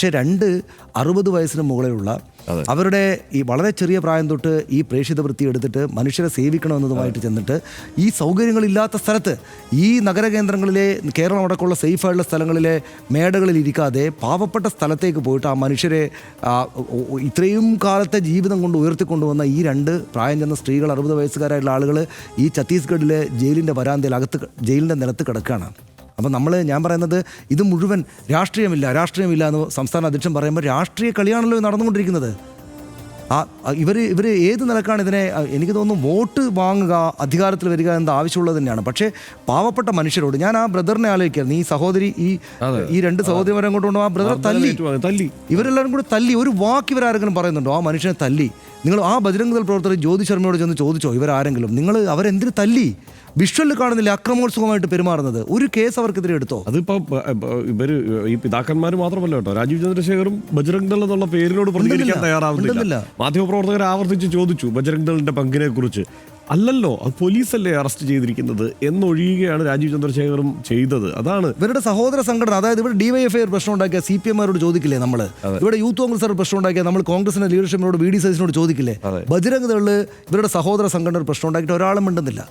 പക്ഷേ 60 വയസ്സിന് മുകളിലുള്ള അവരുടെ ഈ വളരെ ചെറിയ പ്രായം തൊട്ട് ഈ പ്രേക്ഷിത വൃത്തി എടുത്തിട്ട് മനുഷ്യരെ സേവിക്കണമെന്നതുമായിട്ട് ചെന്നിട്ട് ഈ സൗകര്യങ്ങളില്ലാത്ത സ്ഥലത്ത് ഈ നഗരകേന്ദ്രങ്ങളിലെ കേരളം അടക്കമുള്ള സേഫായിട്ടുള്ള സ്ഥലങ്ങളിലെ മേടകളിൽ ഇരിക്കാതെ പാവപ്പെട്ട സ്ഥലത്തേക്ക് പോയിട്ട് ആ മനുഷ്യരെ ഇത്രയും കാലത്തെ ജീവിതം കൊണ്ട് ഉയർത്തിക്കൊണ്ടുവന്ന ഈ 2 പ്രായം ചെന്ന സ്ത്രീകൾ 60 വയസ്സുകാരായിട്ടുള്ള ആളുകൾ ഈ ഛത്തീസ്ഗഡിലെ ജയിലിൻ്റെ വരാന്തയിൽ ജയിലിൻ്റെ നിലത്ത് കിടക്കുകയാണ്. അപ്പം ഞാൻ പറയുന്നത് ഇത് മുഴുവൻ രാഷ്ട്രീയമില്ല എന്ന് സംസ്ഥാന അധ്യക്ഷൻ പറയുമ്പോൾ രാഷ്ട്രീയ കളിയാണല്ലോ നടന്നുകൊണ്ടിരിക്കുന്നത്. ഇവർ ഏത് നിലക്കാണ് ഇതിനെ, എനിക്ക് തോന്നുന്നു വോട്ട് വാങ്ങുക, അധികാരത്തിൽ വരിക എന്ന ആവശ്യമുള്ളത് തന്നെയാണ്. പക്ഷേ പാവപ്പെട്ട മനുഷ്യരോട് ഞാൻ ആ ബ്രദറിനെ ആലോചിക്കായിരുന്നു. ഈ സഹോദരി ഈ 2 സഹോദരിമാരെ കൊണ്ടുകൊണ്ട് ആ ബ്രദർ തല്ലി, ഇവരെല്ലാവരും കൂടി തല്ലി. ഒരു വാക്ക് ഇവരാരെങ്കിലും പറയുന്നുണ്ടോ? ആ മനുഷ്യനെ തല്ലി. നിങ്ങൾ ആ ബജരംഗ് ദൾ പ്രവർത്തകർ ജ്യോതി ശർമ്മയോട് ചെന്ന് ചോദിച്ചോ, ഇവരാരെങ്കിലും അവരെന്തിന് തല്ലി? വിഷ്വലിൽ കാണുന്നില്ല അക്രമോത്സുകമായിട്ട് പെരുമാറുന്നത്. ഒരു കേസ് അവർക്കെതിരെ എടുത്തോ? അതിപ്പോ ഇവര് ഈ പിതാക്കന്മാർ മാത്രമല്ല കേട്ടോ, രാജീവ് ചന്ദ്രശേഖറും ബജരംഗ് ദൾ എന്നുള്ള പേരിനോട് പ്രതികരിക്കാൻ തയ്യാറാവുന്നില്ല. മാധ്യമപ്രവർത്തകർ ആവർത്തിച്ച് ചോദിച്ചു ബജരംഗ് ദളിന്റെ പങ്കിനെ കുറിച്ച്. അല്ലല്ലോ, അത് പോലീസല്ലേ അറസ്റ്റ് ചെയ്തിരിക്കുന്നത് എന്നൊഴിയുകയാണ് രാജീവ് ചന്ദ്രശേഖറും ചെയ്തത്. അതാണ് ഇവരുടെ സഹോദര സംഘടന. അതായത് ഇവിടെ DYFI പ്രശ്നം ഉണ്ടാക്കിയ CPM-മാരോട് ചോദിക്കില്ലേ നമ്മൾ? ഇവിടെ യൂത്ത് കോൺഗ്രസ് പ്രശ്നം ഉണ്ടാക്കിയ നമ്മൾ കോൺഗ്രസിന്റെ ലീഡർഷിപ്പിനോട് VD സതീശനോട് ചോദിക്കില്ലേ? ബജരംഗ് ദൾ ഇവരുടെ സഹോദര സംഘടന പ്രശ്നം ഉണ്ടാക്കിയിട്ട് ഒരാളും മിണ്ടുന്നില്ല.